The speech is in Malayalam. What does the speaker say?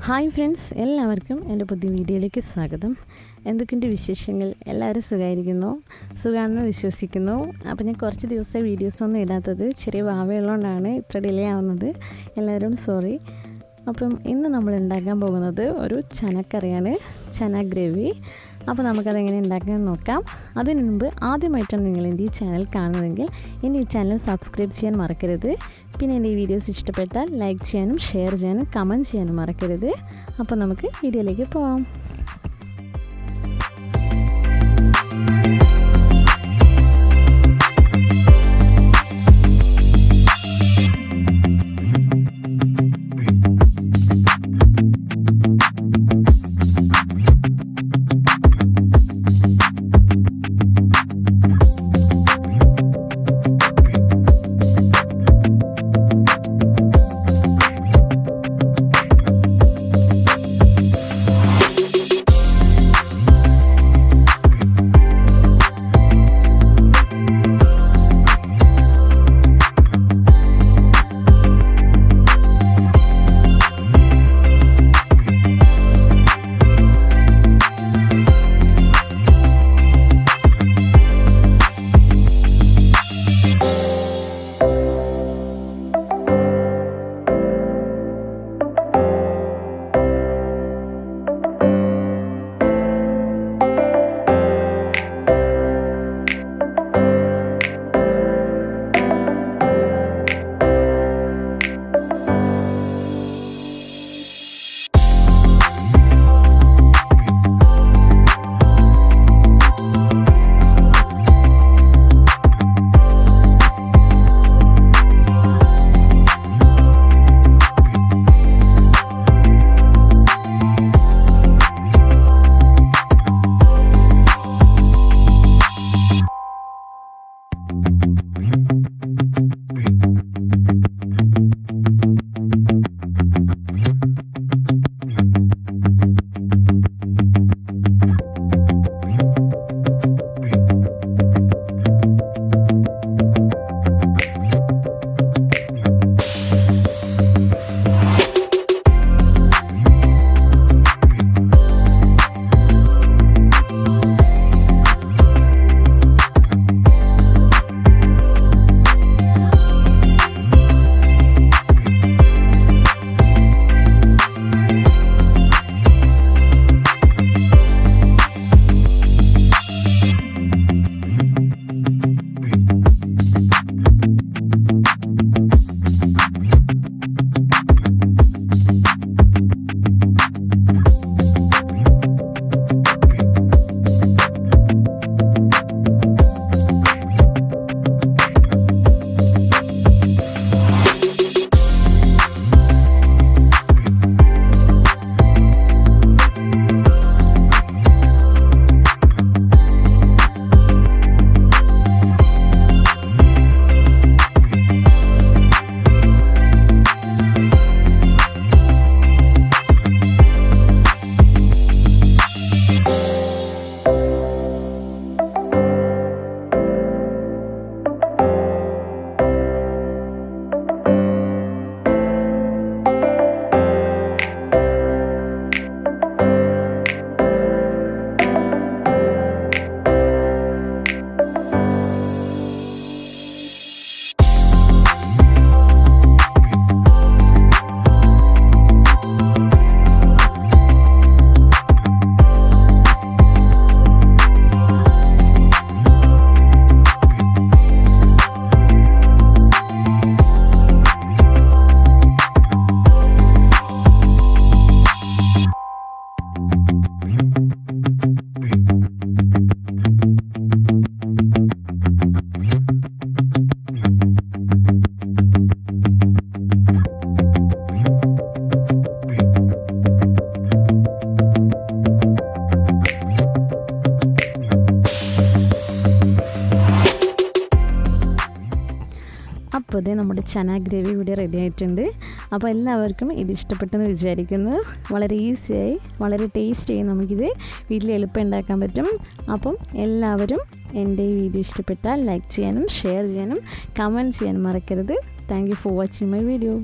ഹായ് ഫ്രണ്ട്സ്, എല്ലാവർക്കും എൻ്റെ പുതിയ വീഡിയോയിലേക്ക് സ്വാഗതം. എന്തൊക്കെയുണ്ട് വിശേഷങ്ങൾ? എല്ലാവരും സുഖമായിരിക്കുന്നു, സുഖമാണെന്ന് വിശ്വസിക്കുന്നു. അപ്പോൾ ഞാൻ കുറച്ച് ദിവസത്തെ വീഡിയോസൊന്നും ഇടാത്തത് ചെറിയ വാവയുള്ളതുകൊണ്ടാണ് ഇത്ര ഡിലേ ആവുന്നത്. എല്ലാവരും സോറി. അപ്പം ഇന്ന് നമ്മൾ ഉണ്ടാക്കാൻ പോകുന്നത് ഒരു ചനക്കറിയാണ്, ചന ഗ്രേവി. അപ്പോൾ നമുക്കതെങ്ങനെ ഉണ്ടാക്കാമെന്ന് നോക്കാം. അതിനു മുമ്പ് ആദ്യമായിട്ടാണ് നിങ്ങൾ എൻ്റെ ഈ ചാനൽ കാണുന്നതെങ്കിൽ എൻ്റെ ഈ ചാനൽ സബ്സ്ക്രൈബ് ചെയ്യാൻ മറക്കരുത്. പിന്നെ എൻ്റെ ഈ വീഡിയോസ് ഇഷ്ടപ്പെട്ടാൽ ലൈക്ക് ചെയ്യാനും ഷെയർ ചെയ്യാനും കമൻറ്റ് ചെയ്യാനും മറക്കരുത്. അപ്പോൾ നമുക്ക് വീഡിയോയിലേക്ക് പോകാം. അപ്പോൾ ഇതേ നമ്മുടെ ചന ഗ്രേവി ഇവിടെ റെഡി ആയിട്ടുണ്ട്. അപ്പോൾ എല്ലാവർക്കും ഇത് ഇഷ്ടപ്പെട്ടെന്ന് വിചാരിക്കുന്നു. വളരെ ഈസിയായി വളരെ ടേസ്റ്റിയായി നമുക്കിത് വീട്ടിൽ എളുപ്പം ഉണ്ടാക്കാൻ പറ്റും. അപ്പം എല്ലാവരും എൻ്റെ ഈ വീഡിയോ ഇഷ്ടപ്പെട്ടാൽ ലൈക്ക് ചെയ്യാനും ഷെയർ ചെയ്യാനും കമൻറ്റ് ചെയ്യാനും മറക്കരുത്. Thank you for watching my video.